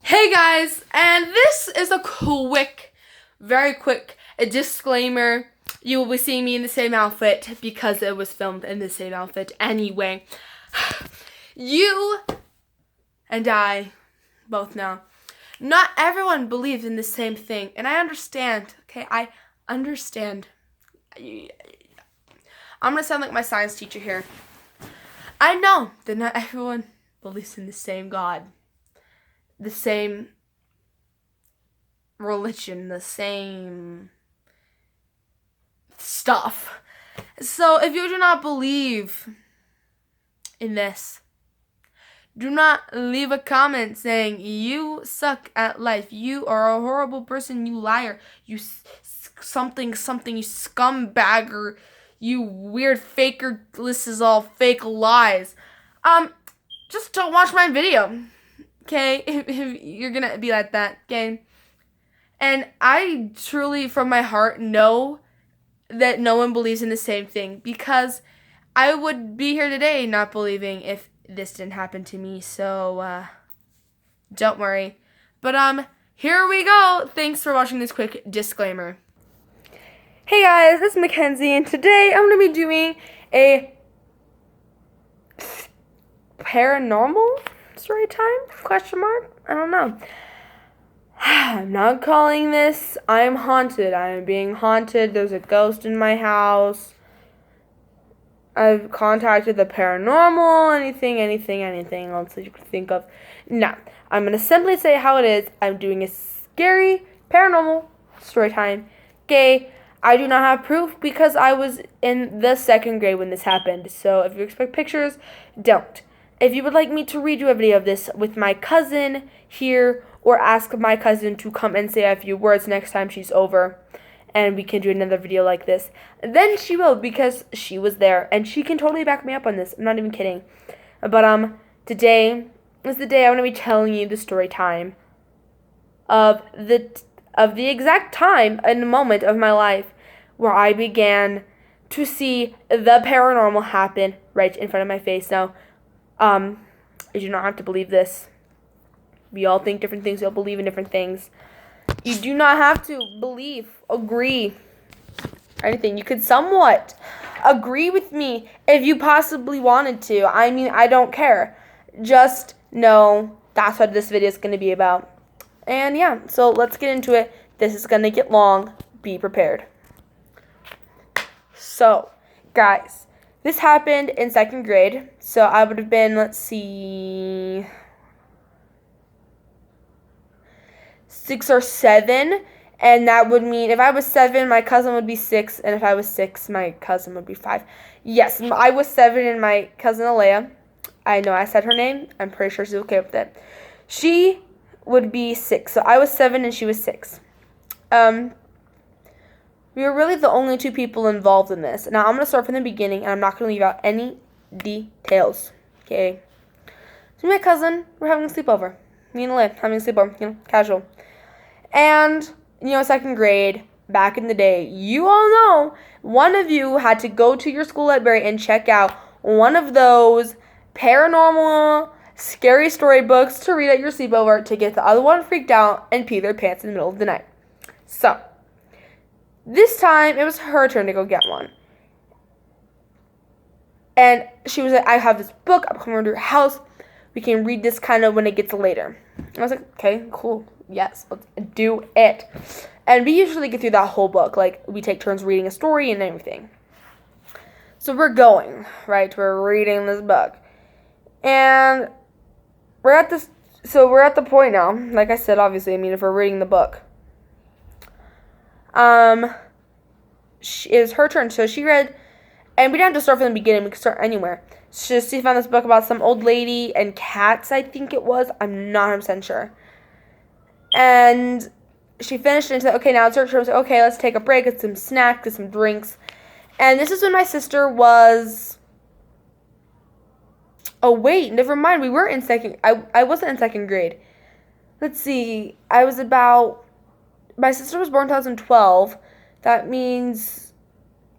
Hey guys, and this is a very quick disclaimer. You will be seeing me in the same outfit because it was filmed in the same outfit anyway. You and I both know not everyone believes in the same thing, and I understand, okay? I understand. I'm gonna sound like my science teacher here. I know that not everyone believes in the same God, the same religion, the same stuff. So if you do not believe in this, do not leave a comment saying you suck at life, you are a horrible person, you liar, you something, you scumbagger, you weird faker, this is all fake lies. Just don't watch my video, okay? If you're gonna be like that, okay? And I truly, from my heart, know that no one believes in the same thing, because I would be here today not believing if this didn't happen to me. So don't worry. But here we go. Thanks for watching this quick disclaimer. Hey guys, this is Mackenzie, and today I'm going to be doing a paranormal story time? Question mark? I don't know. I'm not calling this I'm haunted. I am being haunted. There's a ghost in my house. I've contacted the paranormal, anything else that you could think of. No, I'm going to simply say how it is. I'm doing a scary paranormal story time. Okay, I do not have proof because I was in the second grade when this happened. So if you expect pictures, don't. If you would like me to read you a video of this with my cousin here, or ask my cousin to come and say a few words next time she's over, and we can do another video like this, then she will, because she was there, and she can totally back me up on this. I'm not even kidding. But today is the day I'm going to be telling you the story time of the exact time and moment of my life where I began to see the paranormal happen right in front of my face. Now, you do not have to believe this. We all think different things. We all believe in different things. You do not have to believe, agree, or anything. You could somewhat agree with me if you possibly wanted to. I mean, I don't care. Just know that's what this video is going to be about. And yeah, so let's get into it. This is going to get long. Be prepared. So, guys, this happened in second grade. So I would have been, let's see, 6 or 7, and that would mean if I was 7, my cousin would be 6, and if I was 6, my cousin would be 5. Yes, I was 7, and my cousin Alea, I know I said her name, I'm pretty sure she's okay with it, she would be 6, so I was 7 and she was 6. We were really the only 2 people involved in this. Now I'm going to start from the beginning, and I'm not going to leave out any details, okay? So my cousin, we're having a sleepover. Me and Alea having a sleepover, casual. And, second grade, back in the day, you all know, one of you had to go to your school library and check out one of those paranormal, scary storybooks to read at your sleepover to get the other one freaked out and pee their pants in the middle of the night. So, this time, it was her turn to go get one. And she was like, I have this book, I'm coming over to your house. We can read this kind of when it gets later. And I was like, okay, cool. Yes, let's do it. And we usually get through that whole book. Like, we take turns reading a story and everything. So we're going, right? We're reading this book. And we're at the point now. Like I said, obviously, if we're reading the book. It was her turn. So she read, and we didn't have to start from the beginning. We could start anywhere. She found this book about some old lady and cats, I think it was. I'm not 100% sure. And she finished and said, okay, now it's her turn. So, okay, let's take a break, get some snacks, get some drinks. And this is when my sister was... Oh, wait, never mind. We were in second... I wasn't in second grade. Let's see. My sister was born in 2012. That means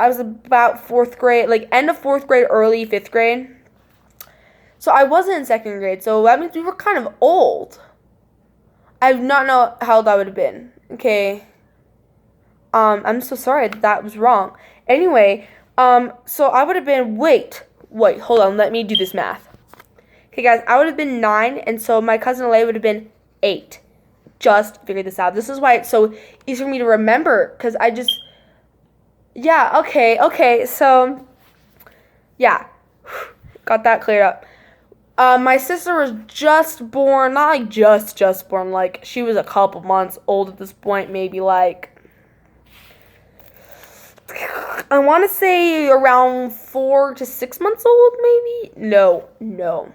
I was about 4th grade, like end of 4th grade, early 5th grade. So I wasn't in second grade. So that means we were kind of old. I do not know how old I would have been. Okay. I'm so sorry that was wrong. Anyway, so I would have been, wait, hold on, let me do this math. Okay, guys, I would have been 9, and so my cousin Alea would have been 8. Just figured this out. This is why it's so easy for me to remember, because yeah, okay, so, yeah, got that cleared up. My sister was just born, not like just born, like, she was a couple months old at this point, maybe like, I want to say around 4 to 6 months old, maybe? No.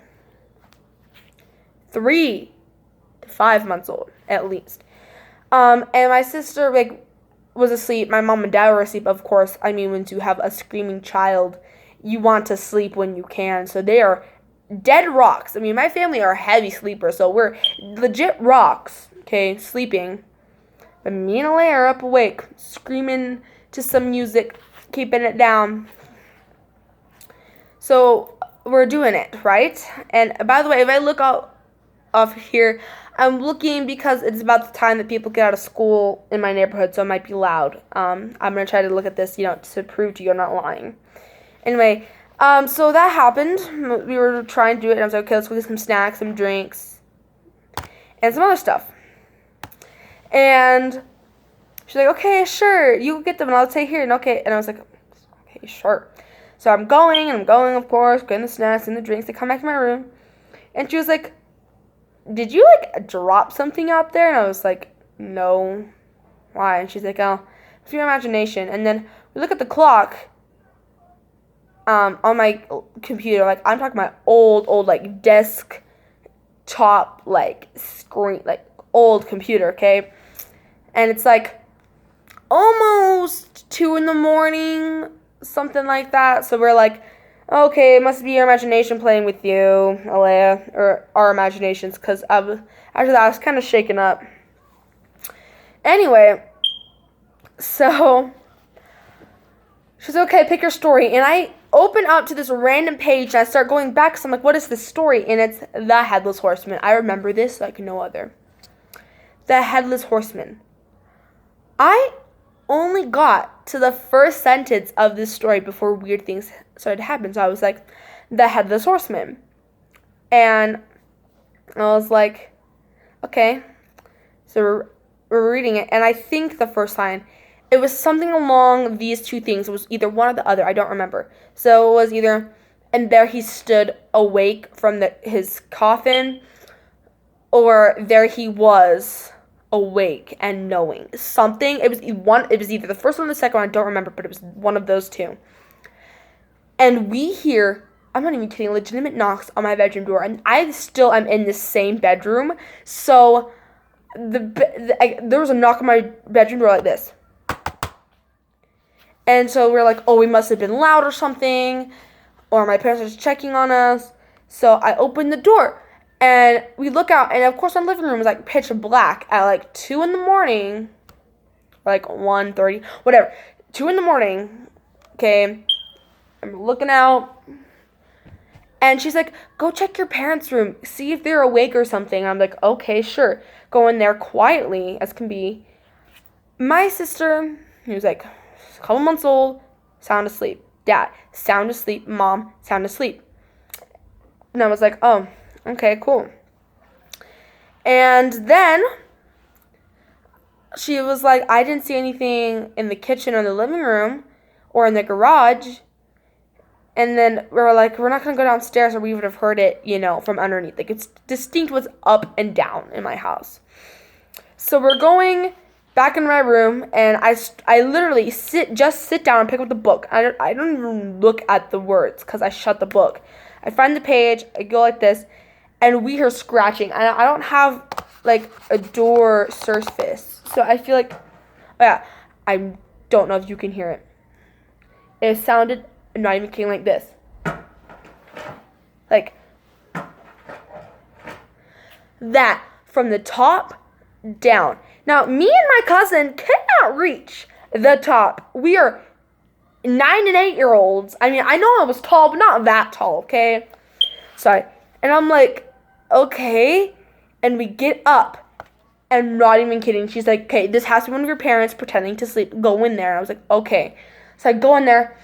3 to 5 months old, at least. And my sister, like, was asleep. My mom and dad were asleep, of course. I mean, when you have a screaming child, you want to sleep when you can. So they are dead rocks. I mean, my family are heavy sleepers, so we're legit rocks, okay, sleeping. But me and Alea are up awake, screaming to some music, keeping it down. So we're doing it, right? And by the way, if I look out of here, I'm looking because it's about the time that people get out of school in my neighborhood, so it might be loud. I'm going to try to look at this, to prove to you I'm not lying. Anyway, so that happened. We were trying to do it, and I was like, okay, let's go get some snacks, some drinks, and some other stuff. And she's like, okay, sure, you get them, and I'll stay here, and okay. And I was like, okay, sure. So I'm going, of course, getting the snacks and the drinks. They come back to my room, and she was like, did you, like, drop something out there? And I was like, no. Why? And she's like, oh, it's your imagination. And then we look at the clock on my computer. Like, I'm talking about old, like, desktop, like, screen, like, old computer, okay? And it's, like, almost 2 in the morning, something like that. So we're like, okay, it must be your imagination playing with you, Alea, or our imaginations, because after that I was kind of shaken up. Anyway, so she's okay, pick your story, and I open up to this random page, and I start going back, because I'm like, what is this story? And it's The Headless Horseman. I remember this like no other. The Headless Horseman. I only got to the first sentence of this story before weird things started to happen. So I was like, The Headless Horseman. And I was like, okay. So we're reading it. And I think the first line, it was something along these two things. It was either one or the other. I don't remember. So it was either, and there he stood awake from his coffin, or there he was awake and knowing something. It was either the first one or the second one, I don't remember, but it was one of those two. And we hear, I'm not even kidding, legitimate knocks on my bedroom door, and I still am in the same bedroom. So there was a knock on my bedroom door like this, and so we're like, oh, we must have been loud or something, or my parents are just checking on us. So I opened the door. And we look out, and of course our living room is like pitch black at like 2 in the morning, or like 1:30, whatever, 2 in the morning, okay, I'm looking out, and she's like, go check your parents' room, see if they're awake or something. I'm like, okay, sure, go in there quietly as can be. My sister, who was like a couple months old, sound asleep. Dad, sound asleep. Mom, sound asleep. And I was like, oh, okay, cool. And then she was like, I didn't see anything in the kitchen or the living room or in the garage. And then we were like, we're not going to go downstairs or we would have heard it, from underneath. Like, it's distinct what's up and down in my house. So we're going back in my room, and I literally sit down and pick up the book. I don't even look at the words because I shut the book. I find the page, I go like this, and we hear scratching. I don't have, like, a door surface. So I feel like, I don't know if you can hear it. It sounded, I'm not even kidding, like this. Like, that, from the top down. Now, me and my cousin cannot reach the top. We are 9 and 8-year-olds. I mean, I know I was tall, but not that tall, okay? Sorry. And I'm like, okay. And we get up. And not even kidding. She's like, okay, this has to be one of your parents pretending to sleep. Go in there. And I was like, okay. So I go in there,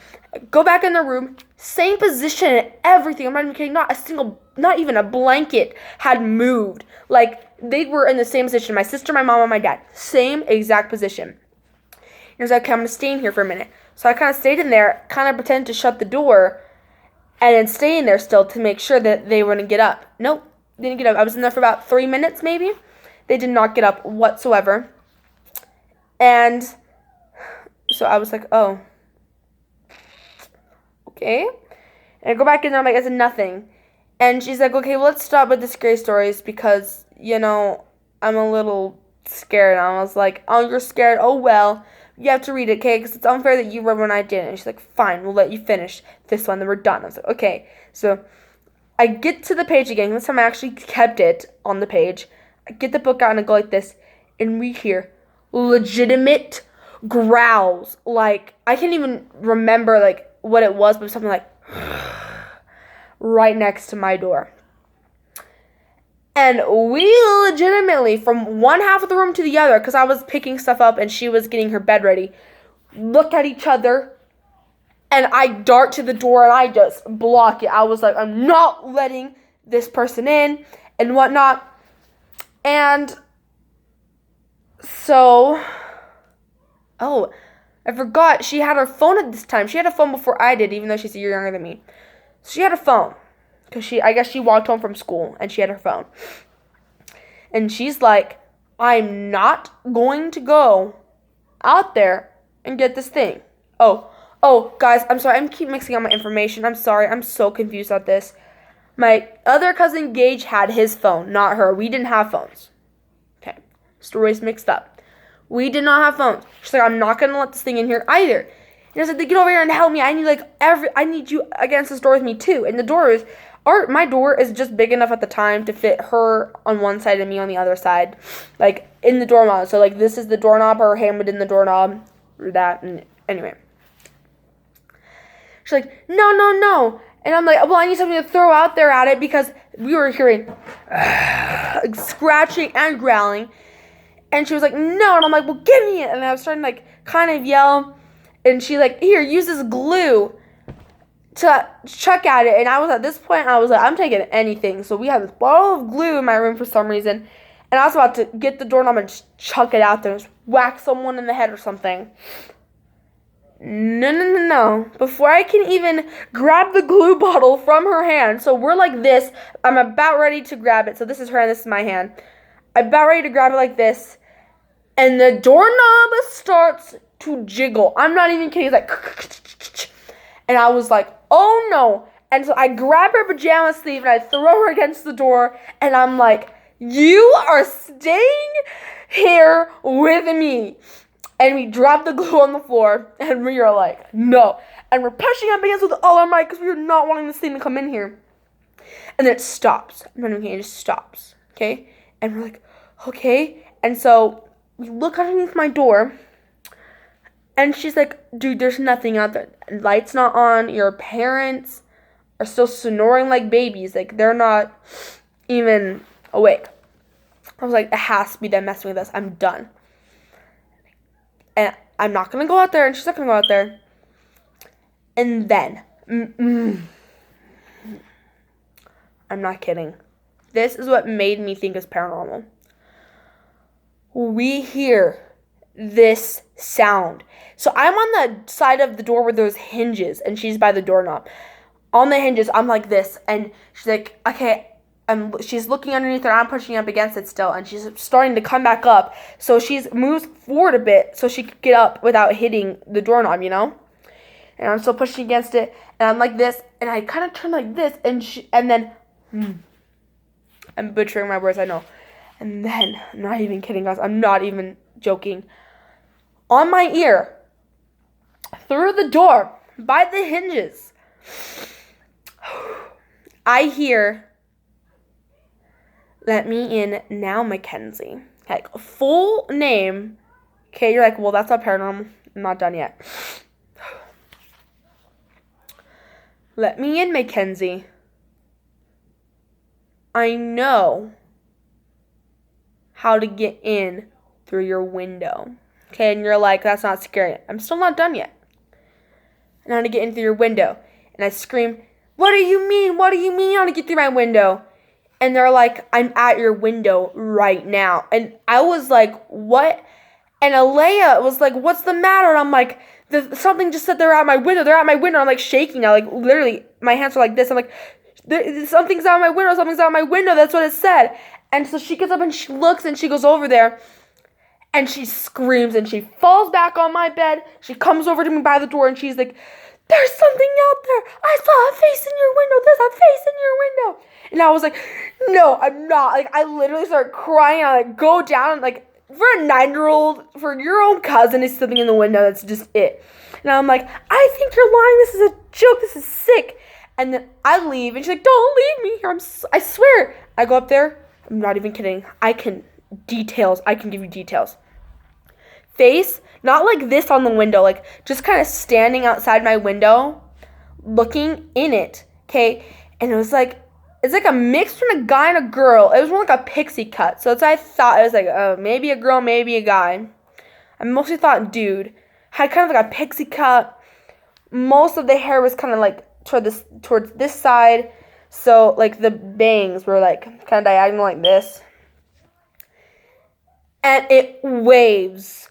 go back in the room, same position and everything. I'm not even kidding. Not even a blanket had moved. Like, they were in the same position. My sister, my mom, and my dad. Same exact position. And I was like, okay, I'm going to stay in here for a minute. So I kind of stayed in there, kind of pretended to shut the door, and then stay in there still to make sure that they wouldn't get up. Nope, didn't get up. I was in there for about 3 minutes, maybe. They did not get up whatsoever. And so I was like, oh, okay. And I go back in there, I'm like, it's nothing. And she's like, okay, well, let's stop with the scary stories because, I'm a little scared. And I was like, oh, you're scared? Oh, well, you have to read it, okay? Because it's unfair that you read when I didn't. And she's like, fine, we'll let you finish this one, then we're done. I was like, okay. So I get to the page again. This time I actually kept it on the page. I get the book out and I go like this, and we hear legitimate growls. Like, I can't even remember, like, what it was, but something like right next to my door. And we legitimately, from one half of the room to the other, because I was picking stuff up and she was getting her bed ready, look at each other, and I dart to the door and I just block it. I was like, I'm not letting this person in and whatnot. And so, oh, I forgot, she had her phone at this time. She had a phone before I did, even though she's a year younger than me. So she had a phone, because I guess she walked home from school, and she had her phone. And she's like, I'm not going to go out there and get this thing. Oh, guys, I'm sorry, I keep mixing up my information. I'm sorry, I'm so confused about this. My other cousin Gage had his phone, not her. We didn't have phones. Okay, story's mixed up. We did not have phones. She's like, I'm not going to let this thing in here either. And I said, get over here and help me. I need you against this door with me too. And my door is just big enough at the time to fit her on one side and me on the other side. Like, in the doorknob. So, like, this is the doorknob, her hand would in the doorknob, or that, and anyway. She's like, no. And I'm like, well, I need something to throw out there at it because we were hearing scratching and growling. And she was like, no. And I'm like, well, give me it. And I was starting to, like, kind of yell. And she, like, here, use this glue to chuck at it. And at this point, I was like, I'm taking anything. So we had this bottle of glue in my room for some reason. And I was about to get the doorknob and just chuck it out there and just whack someone in the head or something. No. Before I can even grab the glue bottle from her hand, so we're like this. I'm about ready to grab it. So this is her hand, this is my hand. I'm about ready to grab it like this. And the doorknob starts to jiggle. I'm not even kidding. It's like, and I was like, oh no. And so I grab her pajama sleeve and I throw her against the door. And I'm like, you are staying here with me. And we drop the glue on the floor, and we are like, no. And we're pushing up against it with all our might because we are not wanting this thing to come in here. And then it stops. I'm not even kidding, it just stops. Okay? And we're like, okay. And so we look underneath my door, and she's like, dude, there's nothing out there. Light's not on. Your parents are still snoring like babies. Like, they're not even awake. I was like, it has to be them messing with us. I'm done. And I'm not going to go out there, and she's not going to go out there. And then, I'm not kidding. This is what made me think it's paranormal. We hear this sound. So I'm on the side of the door where there's hinges, and she's by the doorknob. On the hinges, I'm like this, and she's like, okay, she's looking underneath her, I'm pushing up against it still, and she's starting to come back up. So she's moves forward a bit so she could get up without hitting the doorknob, And I'm still pushing against it, and I'm like this, and I kind of turn like this, and then, I'm butchering my words, I know. And then, I'm not even kidding, guys, I'm not even joking. On my ear, through the door, by the hinges, I hear, let me in now, Mackenzie. Like, full name. Okay, you're like, well, that's not paranormal. I'm not done yet. Let me in, Mackenzie. I know how to get in through your window. Okay, and you're like, that's not scary. I'm still not done yet. And how to get in through your window. And I scream, what do you mean? What do you mean how to get through my window? And they're like, I'm at your window right now. And I was like, what? And Alea was like, what's the matter? And I'm like, something just said they're at my window. They're at my window. I'm like shaking now. Like literally, my hands are like this. I'm like, something's out my window. Something's out my window. That's what it said. And so she gets up and she looks and she goes over there. And she screams and she falls back on my bed. She comes over to me by the door and she's like, there's something out there. I saw a face in your window. There's a face in your window. And I was like, no, I'm not. Like, I literally started crying. I like go down and like, for a 9-year-old, for your own cousin is sitting in the window. That's just it. And I'm like, I think you're lying. This is a joke. This is sick. And then I leave and she's like, don't leave me here. I swear. I go up there. I'm not even kidding. I can give you details. Face, not like this on the window, like just kind of standing outside my window, looking in it, okay? And it's like a mix between a guy and a girl. It was more like a pixie cut. So I thought it was like, maybe a girl, maybe a guy. I mostly thought dude. Had kind of like a pixie cut. Most of the hair was kind of like towards this side. So like the bangs were like kind of diagonal like this. And it waves.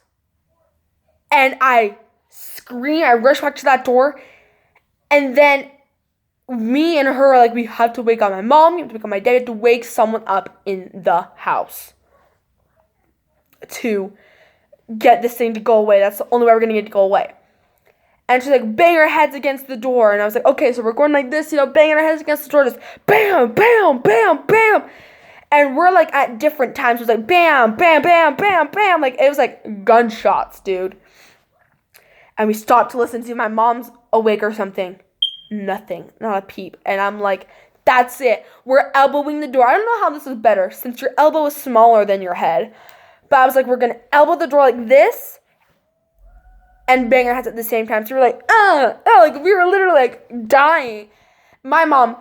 And I scream, I rush back to that door, and then me and her are like, we have to wake up my mom, we have to wake up my dad, we have to wake someone up in the house to get this thing to go away. That's the only way we're going to get it to go away. And she's like, bang our heads against the door, and I was like, okay, so we're going like this, banging our heads against the door, just bam, bam, bam, bam. And we're like at different times, it was like bam, bam, bam, bam, bam, like it was like gunshots, dude. And we stopped to listen to see if my mom's awake or something. Nothing. Not a peep. And I'm like, that's it. We're elbowing the door. I don't know how this is better since your elbow is smaller than your head. But I was like, we're going to elbow the door like this and bang our heads at the same time. So we're like, like we were literally like dying. My mom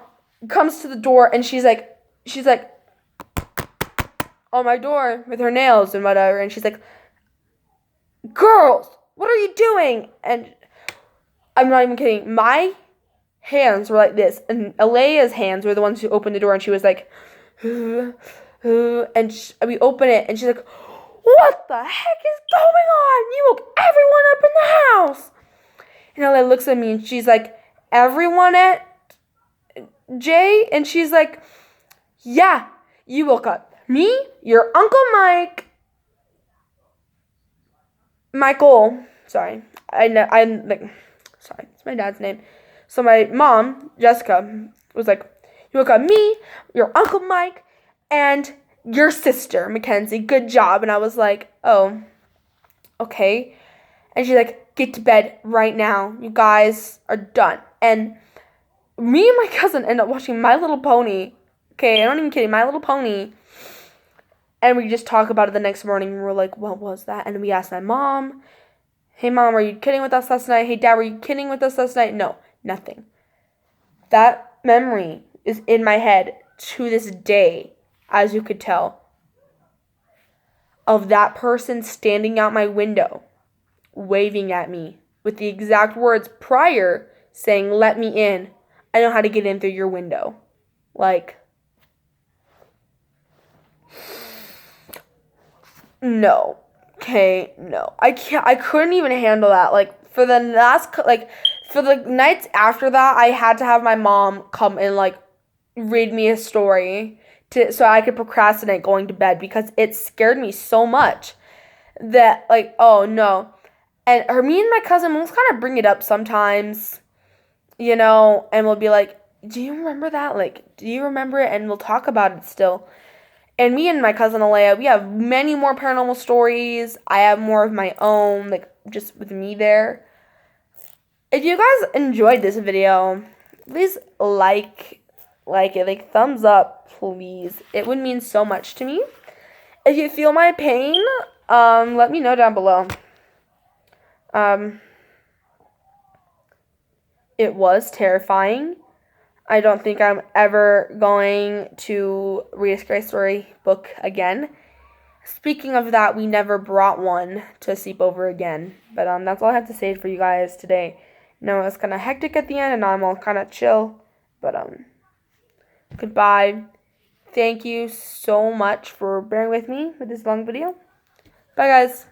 comes to the door and she's like on my door with her nails and whatever. And she's like, girls, what are you doing? And I'm not even kidding. My hands were like this. And Alea's hands were the ones who opened the door. And she was like, and we open it. And she's like, what the heck is going on? You woke everyone up in the house. And Alea looks at me and she's like, everyone at Jay? And she's like, yeah, you woke up me, your Uncle Michael, sorry, sorry, it's my dad's name. So my mom, Jessica, was like, you woke up me, your Uncle Mike, and your sister, Mackenzie, good job. And I was like, oh, okay. And she's like, get to bed right now. You guys are done. And me and my cousin end up watching My Little Pony. Okay, I'm not even kidding, My Little Pony. And we just talk about it the next morning. And we're like, what was that? And we asked my mom, hey, Mom, were you kidding with us last night? Hey, Dad, were you kidding with us last night? No, nothing. That memory is in my head to this day, as you could tell, of that person standing out my window, waving at me with the exact words prior saying, let me in. I know how to get in through your window. Like, no. Okay, no. I couldn't even handle that. Like, for the nights after that, I had to have my mom come and, like, read me a story so I could procrastinate going to bed because it scared me so much that, like, oh, no. And me and my cousin will kind of bring it up sometimes, and we'll be like, do you remember that? Like, do you remember it? And we'll talk about it still. And me and my cousin Alea, we have many more paranormal stories. I have more of my own, like, just with me there. If you guys enjoyed this video, please like it. Like, thumbs up, please. It would mean so much to me. If you feel my pain, let me know down below. It was terrifying. I don't think I'm ever going to read a scary story book again. speaking of that, we never brought one to sleep over again. But that's all I have to say for you guys today. It's kind of hectic at the end, and now I'm all kind of chill. But goodbye. Thank you so much for bearing with me with this long video. Bye, guys.